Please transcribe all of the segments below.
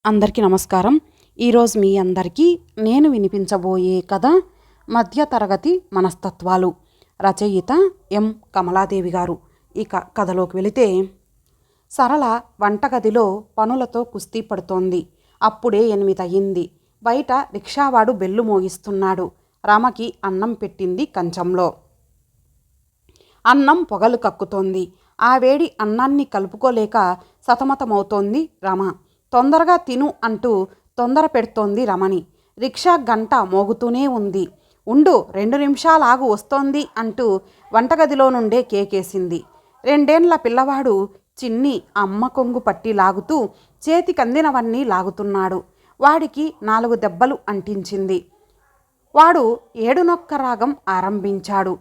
అందరికీ నమస్కారం. ఈరోజు మీ అందరికీ నేను వినిపించబోయే కథ మధ్యతరగతి మనస్తత్వాలు. రచయిత ఎం కమలాదేవి గారు. ఇక కథలోకి వెళితే, సరళ వంటగదిలో పనులతో కుస్తీ పడుతోంది. అప్పుడే 8 అయ్యింది. బయట రిక్షావాడు బెల్లు మోగిస్తున్నాడు. రమకి అన్నం పెట్టింది కంచంలో. అన్నం పొగలు కక్కుతోంది. ఆ వేడి అన్నాన్ని కలుపుకోలేక సతమతమవుతోంది రమ. తొందరగా తిను అంటూ తొందర పెడుతోంది రమణి. రిక్షా గంట మోగుతూనే ఉంది. ఉండు, 2 నిమిషాలాగు వస్తోంది అంటూ వంటగదిలో నుండే కేకేసింది. 2 ఏళ్ల పిల్లవాడు చిన్ని అమ్మ కొంగు పట్టి లాగుతూ చేతికందినవన్నీ లాగుతున్నాడు. వాడికి 4 దెబ్బలు అంటించింది. వాడు ఏడునొక్క రాగం ఆరంభించాడు.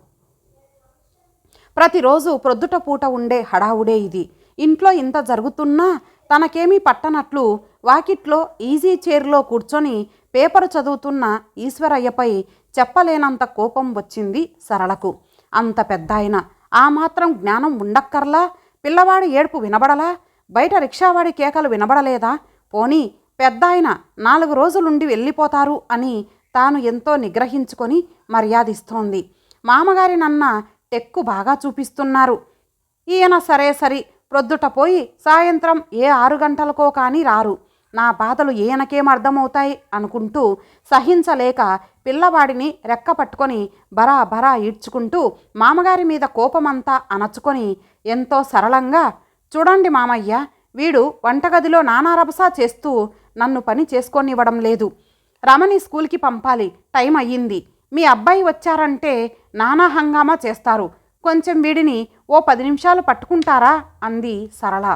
ప్రతిరోజు ప్రొద్దుట పూట ఉండే హడావుడే ఇది. ఇంట్లో ఇంత జరుగుతున్నా తనకేమీ పట్టనట్లు వాకిట్లో ఈజీ చైర్లో కూర్చొని పేపరు చదువుతున్న ఈశ్వరయ్యపై చెప్పలేనంత కోపం వచ్చింది సరళకు. అంత పెద్దాయన, ఆ మాత్రం జ్ఞానం ఉండక్కర్లా? పిల్లవాడి ఏడుపు వినబడలా? బయట రిక్షావాడి కేకలు వినబడలేదా? పోనీ పెద్దాయన 4 రోజులుండి వెళ్ళిపోతారు అని తాను ఎంతో నిగ్రహించుకొని మర్యాదిస్తోంది. మామగారినన్న టెక్కు బాగా చూపిస్తున్నారు. ఈయన సరే ప్రొద్దుట పోయి సాయంత్రం ఏ 6 గంటలకో కానీ రారు. నా బాధలు ఈయనకేం అర్థమవుతాయి అనుకుంటూ సహించలేక పిల్లవాడిని రెక్క పట్టుకొని బరా ఈడ్చుకుంటూ మామగారి మీద కోపమంతా అణచుకొని ఎంతో సరళంగా, చూడండి మామయ్య, వీడు వంటగదిలో నానా రభసా చేస్తూ నన్ను పని చేసుకోనివ్వడం లేదు. రమణి స్కూల్కి పంపాలి, టైం అయ్యింది. మీ అబ్బాయి వచ్చారంటే నానా హంగామా చేస్తారు. కొంచెం వీడిని ఓ 10 నిమిషాలు పట్టుకుంటారా అంది సరళ.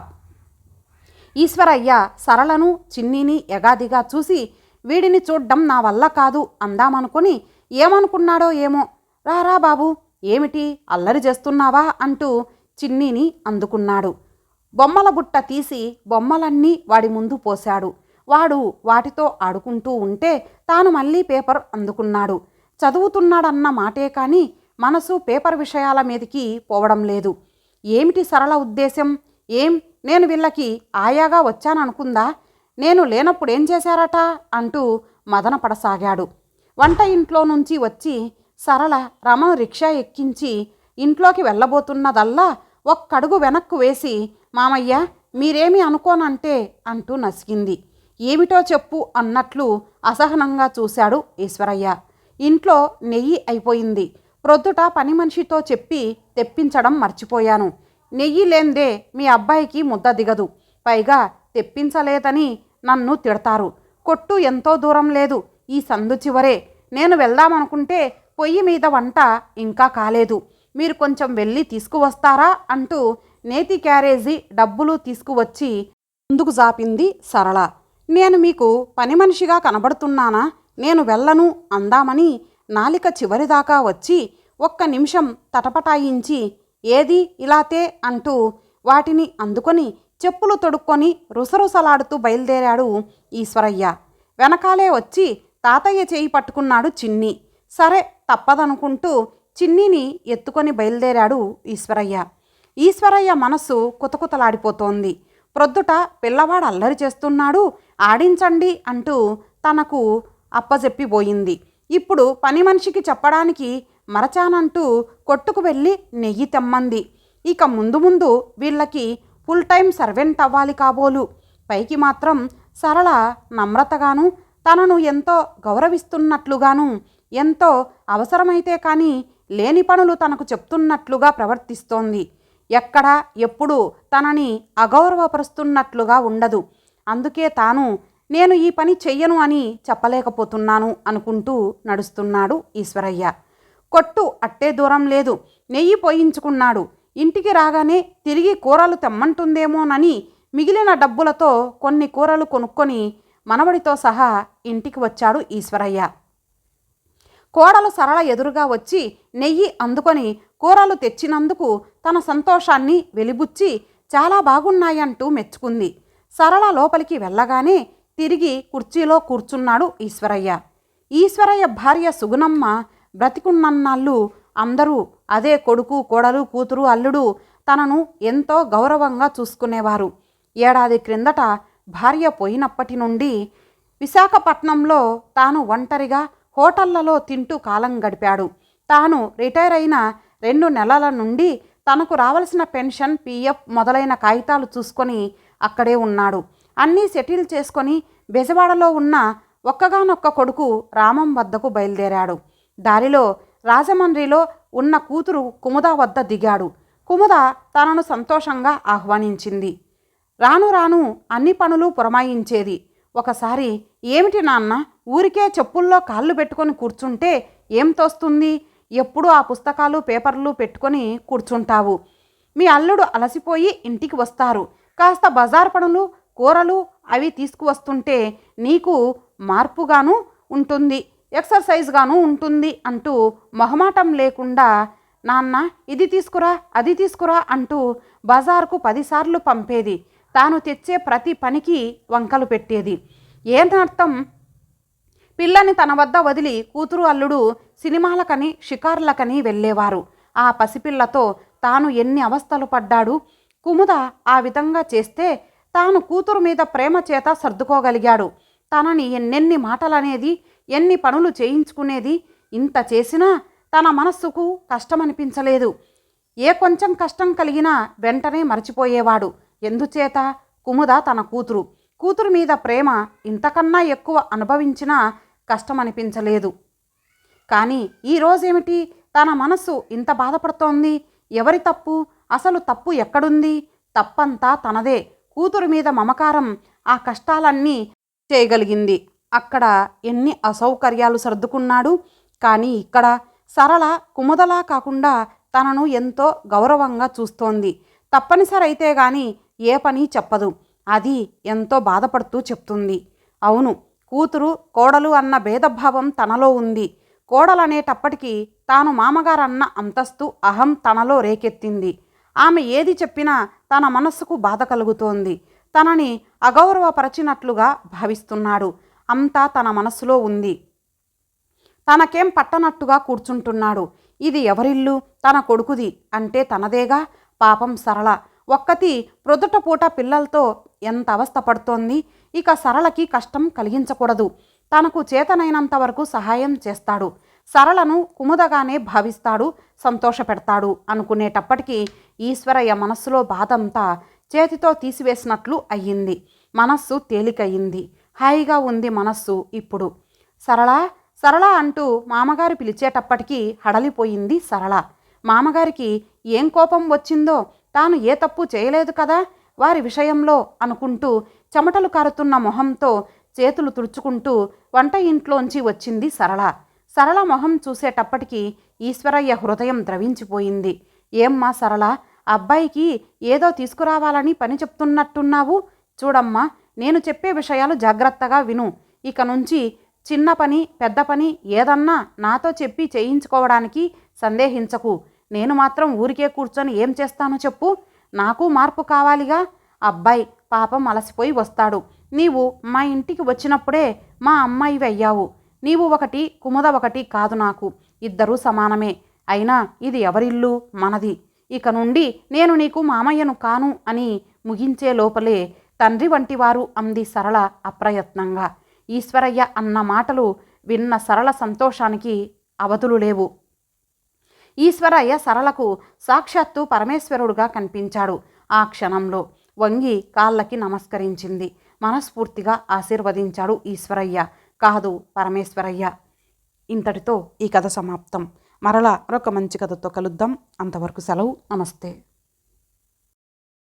ఈశ్వరయ్య సరళను చిన్నిని ఎగాదిగా చూసి, వీడిని చూడ్డం నా వల్ల కాదు అందామనుకొని ఏమనుకున్నాడో ఏమో, రారా బాబు, ఏమిటి అల్లరి చేస్తున్నావా అంటూ చిన్నిని అందుకున్నాడు. బొమ్మల బుట్ట తీసి బొమ్మలన్నీ వాడి ముందు పోశాడు. వాడు వాటితో ఆడుకుంటూ ఉంటే తాను మళ్ళీ పేపర్ అందుకున్నాడు. చదువుతున్నాడన్న మాటే కానీ మనసు పేపర్ విషయాల మీదకి పోవడం లేదు. ఏమిటి సరళ ఉద్దేశం? నేను వీళ్ళకి ఆయాగా వచ్చాననుకుందా? నేను లేనప్పుడేం చేశారట అంటూ మదన పడసాగాడు. వంట ఇంట్లో నుంచి వచ్చి సరళ రమను రిక్షా ఎక్కించి ఇంట్లోకి వెళ్ళబోతున్నదల్లా ఒక్కడుగు వెనక్కు వేసి, మామయ్య, మీరేమీ అనుకోనంటే అంటూ నసిగింది. ఏమిటో చెప్పు అన్నట్లు అసహనంగా చూశాడు ఈశ్వరయ్య. ఇంట్లో నెయ్యి అయిపోయింది. ప్రొద్దుట పని మనిషితో చెప్పి తెప్పించడం మర్చిపోయాను. నెయ్యి లేందే మీ అబ్బాయికి ముద్ద దిగదు. పైగా తెప్పించలేదని నన్ను తిడతారు. కొట్టు ఎంతో దూరం లేదు, ఈ సందు చివరే. నేను వెళ్దామనుకుంటే పొయ్యి మీద వంట ఇంకా కాలేదు. మీరు కొంచెం వెళ్ళి తీసుకువస్తారా అంటూ నేతి క్యారేజీ డబ్బులు తీసుకువచ్చి ముందుకు జాపింది సరళ. నేను మీకు పని మనిషిగా కనబడుతున్నానా? నేను వెళ్ళను అందామని నాలిక చివరిదాకా వచ్చి 1 నిమిషం తటపటాయించి, ఏది ఇలాతే అంటూ వాటిని అందుకొని చెప్పులు తొడుక్కొని రుసరుసలాడుతూ బయలుదేరాడు ఈశ్వరయ్య. వెనకాలే వచ్చి తాతయ్య చేయి పట్టుకున్నాడు చిన్ని. సరే తప్పదనుకుంటూ చిన్నిని ఎత్తుకొని బయలుదేరాడు ఈశ్వరయ్య. ఈశ్వరయ్య మనస్సు కుతకుతలాడిపోతోంది. ప్రొద్దుట పిల్లవాడు అల్లరి చేస్తున్నాడు, ఆడించండి అంటూ తనకు అప్పజెప్పిపోయింది. ఇప్పుడు పని మనిషికి చెప్పడానికి మరచానంటూ కొట్టుకు వెళ్ళి నెయ్యి తెమ్మంది. ఇక ముందు వీళ్ళకి ఫుల్ టైం సర్వెంట్ అవ్వాలి కాబోలు. పైకి మాత్రం సరళ నమ్రతగాను తనను ఎంతో గౌరవిస్తున్నట్లుగాను, ఎంతో అవసరమైతే కానీ లేని పనులు తనకు చెప్తున్నట్లుగా ప్రవర్తిస్తోంది. ఎక్కడా ఎప్పుడు తనని అగౌరవపరుస్తున్నట్లుగా ఉండదు. అందుకే తాను నేను ఈ పని చెయ్యను అని చెప్పలేకపోతున్నాను అనుకుంటూ నడుస్తున్నాడు ఈశ్వరయ్య. కొట్టు అట్టే దూరం లేదు. నెయ్యి పోయించుకున్నాడు. ఇంటికి రాగానే తిరిగి కూరలు తెమ్మంటుందేమోనని మిగిలిన డబ్బులతో కొన్ని కూరలు కొనుక్కొని మనవడితో సహా ఇంటికి వచ్చాడు ఈశ్వరయ్య. కోడలు సరళ ఎదురుగా వచ్చి నెయ్యి అందుకొని కూరలు తెచ్చినందుకు తన సంతోషాన్ని వెలిబుచ్చి చాలా బాగున్నాయంటూ మెచ్చుకుంది. సరళ లోపలికి వెళ్ళగానే తిరిగి కుర్చీలో కూర్చున్నాడు ఈశ్వరయ్య. ఈశ్వరయ్య భార్య సుగుణమ్మ బ్రతికున్నన్నాళ్ళు అందరూ, అదే కొడుకు, కోడలు, కూతురు, అల్లుడు తనను ఎంతో గౌరవంగా చూసుకునేవారు. ఏడాది క్రిందట భార్య పోయినప్పటి నుండి విశాఖపట్నంలో తాను ఒంటరిగా హోటళ్లలో తింటూ కాలం గడిపాడు. తాను రిటైర్ అయిన 2 నెలల నుండి తనకు రావలసిన పెన్షన్, పీఎఫ్ మొదలైన కాగితాలు చూసుకొని అక్కడే ఉన్నాడు. అన్నీ సెటిల్ చేసుకొని బెజవాడలో ఉన్న ఒక్కగానొక్క కొడుకు రామం వద్దకు బయలుదేరాడు. దారిలో రాజమండ్రిలో ఉన్న కూతురు కుముద వద్ద దిగాడు. కుముద తనను సంతోషంగా ఆహ్వానించింది. రాను రాను అన్ని పనులు పురమాయించేది. ఒకసారి, ఏమిటి నాన్న, ఊరికే చెప్పుల్లో కాళ్ళు పెట్టుకొని కూర్చుంటే ఏం తోస్తుంది? ఎప్పుడూ ఆ పుస్తకాలు పేపర్లు పెట్టుకొని కూర్చుంటావు. మీ అల్లుడు అలసిపోయి ఇంటికి వస్తారు. కాస్త బజార్ పనులు, కూరలు అవి తీసుకువస్తుంటే నీకు మార్పుగాను ఉంటుంది, ఎక్సర్సైజ్గాను ఉంటుంది అంటూ మొహమాటం లేకుండా నాన్న ఇది తీసుకురా అది తీసుకురా అంటూ బజార్కు 10 సార్లు పంపేది. తాను తెచ్చే ప్రతి పనికి వంకలు పెట్టేది. ఏనర్థం? పిల్లని తన వద్ద వదిలి కూతురు అల్లుడు సినిమాలకని షికార్లకని వెళ్ళేవారు. ఆ పసిపిల్లతో తాను ఎన్ని అవస్థలు పడ్డాడు. కుముద ఆ విధంగా చేస్తే తాను కూతురు మీద ప్రేమ చేత సర్దుకోగలిగాడు. తనని ఎన్నెన్ని మాటలనేది, ఎన్ని పనులు చేయించుకునేది. ఇంత చేసినా తన మనస్సుకు కష్టమనిపించలేదు. ఏ కొంచెం కష్టం కలిగినా వెంటనే మరచిపోయేవాడు. ఎందుచేత? కుముద తన కూతురు మీద ప్రేమ ఇంతకన్నా ఎక్కువ అనుభవించినా కష్టమనిపించలేదు. కానీ ఈరోజేమిటి తన మనస్సు ఇంత బాధపడుతోంది? ఎవరి తప్పు? అసలు తప్పు ఎక్కడుంది? తప్పంతా తనదే. కూతురు మీద మమకారం ఆ కష్టాలన్నీ చేయగలిగింది. అక్కడ ఎన్ని అసౌకర్యాలు సర్దుకున్నాడు. కానీ ఇక్కడ సరళ కుముదలా కాకుండా తనను ఎంతో గౌరవంగా చూస్తోంది. తప్పనిసరి అయితే గాని ఏ పని చెప్పదు. అది ఎంతో బాధపడుతూ చెప్తుంది. అవును, కూతురు కోడలు అన్న భేదభావం తనలో ఉంది. కోడలనేటప్పటికీ తాను మామగారన్న అంతస్తు, అహం తనలో రేకెత్తింది. ఆమె ఏది చెప్పినా తన మనస్సుకు బాధ కలుగుతోంది. తనని అగౌరవపరచినట్లుగా భావిస్తున్నాడు. అంతా తన మనస్సులో ఉంది. తనకేం పట్టనట్టుగా కూర్చుంటున్నాడు. ఇది ఎవరిల్లు? తన కొడుకుది అంటే తనదేగా. పాపం సరళ ఒక్కతి ప్రొద్దుట పూట పిల్లలతో ఎంత అవస్థ పడుతోంది. ఇక సరళకి కష్టం కలిగించకూడదు. తనకు చేతనైనంత వరకు సహాయం చేస్తాడు. సరళను కుముదగానే భావిస్తాడు, సంతోషపెడతాడు అనుకునేటప్పటికీ ఈశ్వరయ్య మనస్సులో బాధంతా చేతితో తీసివేసినట్లు అయ్యింది. మనస్సు తేలికయ్యింది. హాయిగా ఉంది మనస్సు ఇప్పుడు. సరళ సరళ అంటూ మామగారు పిలిచేటప్పటికీ హడలిపోయింది సరళ. మామగారికి ఏం కోపం వచ్చిందో, తాను ఏ తప్పు చేయలేదు కదా వారి విషయంలో అనుకుంటూ చెమటలు కారుతున్న మొహంతో చేతులు తుడుచుకుంటూ వంట ఇంట్లోంచి వచ్చింది సరళ. సరళ మొహం చూసేటప్పటికీ ఈశ్వరయ్య హృదయం ద్రవించిపోయింది. ఏమ్మా సరళ, అబ్బాయికి ఏదో తీసుకురావాలని పని చెప్తున్నట్టున్నావు. చూడమ్మా, నేను చెప్పే విషయాలు జాగ్రత్తగా విను. ఇక నుంచి చిన్న పని పెద్ద పని ఏదన్నా నాతో చెప్పి చేయించుకోవడానికి సందేహించకు. నేను మాత్రం ఊరికే కూర్చొని ఏం చేస్తానో చెప్పు. నాకు మార్పు కావాలిగా. అబ్బాయి పాపం అలసిపోయి వస్తాడు. నీవు మా ఇంటికి వచ్చినప్పుడే మా అమ్మాయివి అయ్యావు. నీవు ఒకటి, కుముద ఒకటి కాదు నాకు. ఇద్దరూ సమానమే. అయినా ఇది ఎవరిల్లు? మనది. ఇక నుండి నేను నీకు మామయ్యను కాను అని ముగించే లోపలే తండ్రి వంటివారు అంది సరళ అప్రయత్నంగా. ఈశ్వరయ్య అన్న మాటలు విన్న సరళ సంతోషానికి అవధులు లేవు. ఈశ్వరయ్య సరళకు సాక్షాత్తు పరమేశ్వరుడుగా కనిపించాడు. ఆ క్షణంలో వంగి కాళ్ళకి నమస్కరించింది. మనస్ఫూర్తిగా ఆశీర్వదించాడు ఈశ్వరయ్య, కాదు పరమేశ్వరయ్య. ఇంతటితో ఈ కథ సమాప్తం. మరలా మరొక మంచి కథతో కలుద్దాం. అంతవరకు సెలవు. నమస్తే.